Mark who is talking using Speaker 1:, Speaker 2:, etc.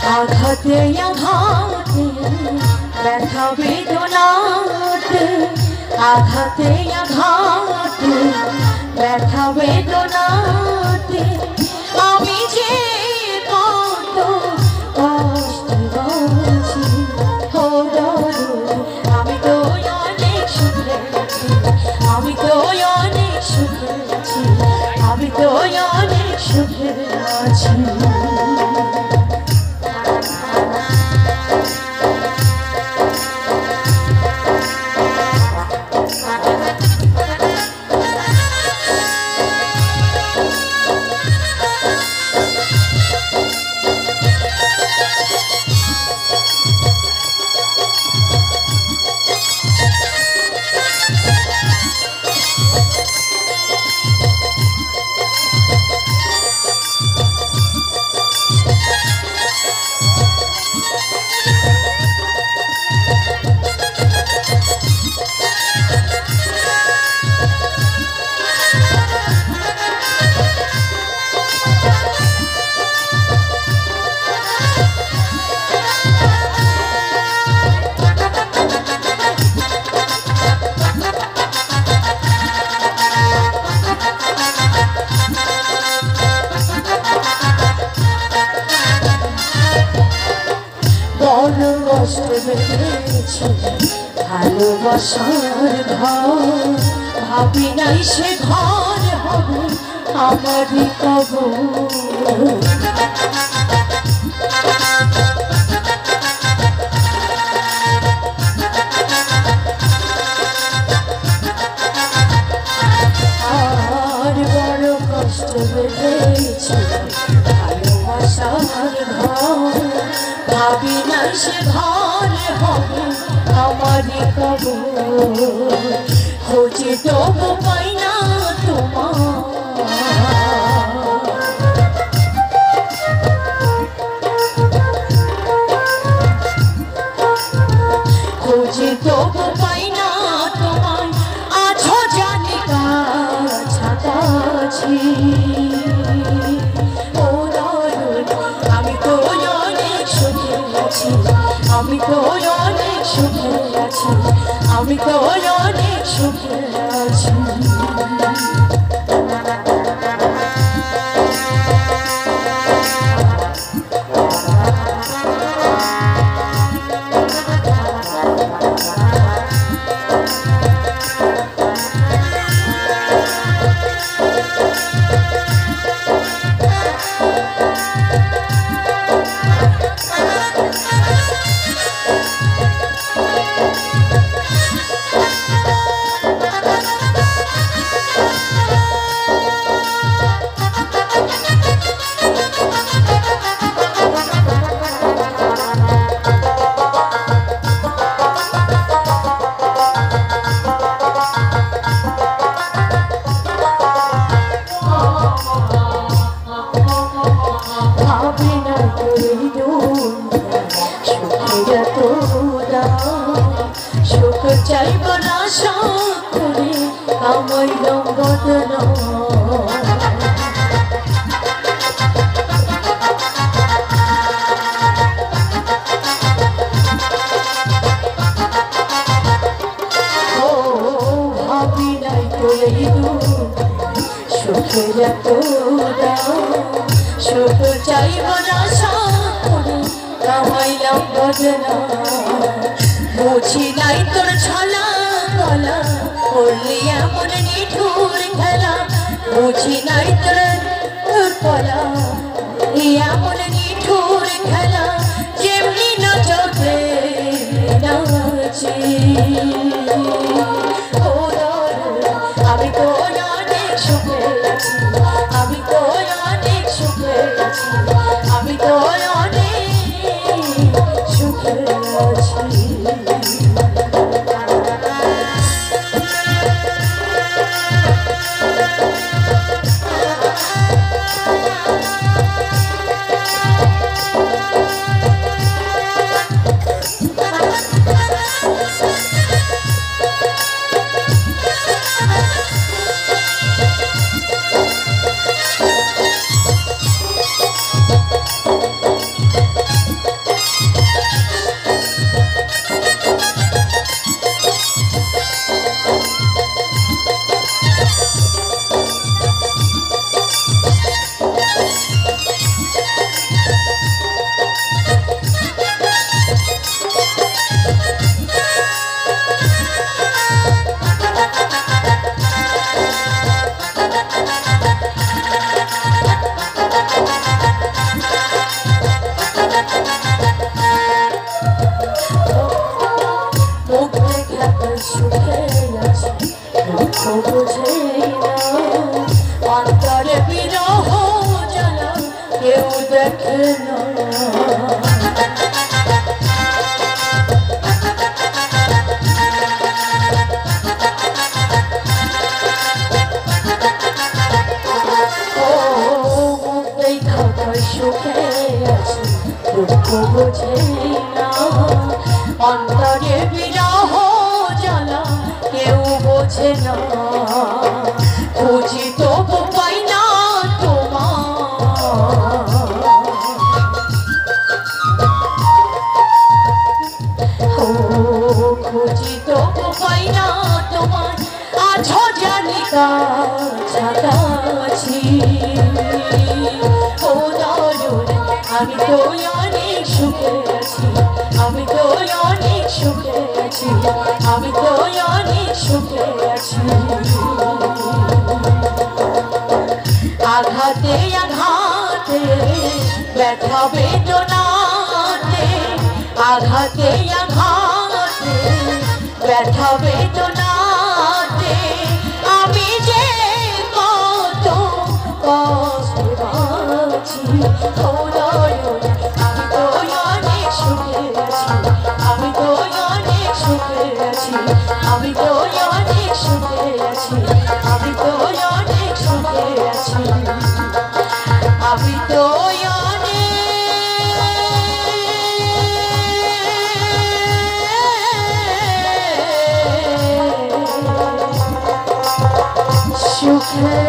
Speaker 1: আঘাতে আঘাতে ব্যথা বেদনাতে আঘাতে আঘাতে ব্যথা বেদনাতে আমি যে কত কষ্ট আছি ও দরদ আমি তো অনেক সুখে আছি আমি তো অনেক সুখে আছি আমি তো অনেক সুখে আছি কষ্ট পেয়েছি ভালোবাসার ঘর ভাবি নাই সে ঘর হবে আমারই কবর আর বড় কষ্ট পেয়েছি ভালোবাসার ঘর ভাবি নাই সে ঘর হবে আমারই কবর খোঁজে তবু পাই না তোমার খোঁজে তবু পাই না তোমায় আছো জানি কাছাকাছি আমি তো অনেক সুখে আছি আমি তো অনেক সুখে আছি সুখ চাইব না করে কামাইল বদনা ও ভাবি নাই করে সুখের সুখ চাইব না করে কামাইল বদনা বুঝি নাই তোর ছলা গলা করলি এমন নিঠুর খেলা বুঝি নাই তোর পলা এমন নিঠুর খেলা যেমনি নজরে নাচে আমি তো অনেক সুখে আছি আমি তো অনেক সুখে আছি আমি তো অনেক সুখে আছি না। সুখে আছি দুঃখ বোঝে না, অন্তরে বিরহ জ্বালা কেউ বোঝে না, খুঁজি তবু পাই না তোমার, খুঁজি তবু পাই না তোমার, আছো জানি কাছাকাছি। আমি তো অনেক সুখে আছি, আমি তো অনেক সুখে আছি, আমি তো অনেক সুখে আছি। আঘাতে আঘাতে ব্যথা বেদনাতে, আঘাতে আঘাতে ব্যথা বেদনাতে আমি যে কত কষ্টে আছি। আমি তো অনেক সুখে আছি, আমি তো অনেক সুখে আছি, আমি তো অনেক সুখে আছি, আমি তো অনেক সুখে আছি, আমি তো অনেক সুখে।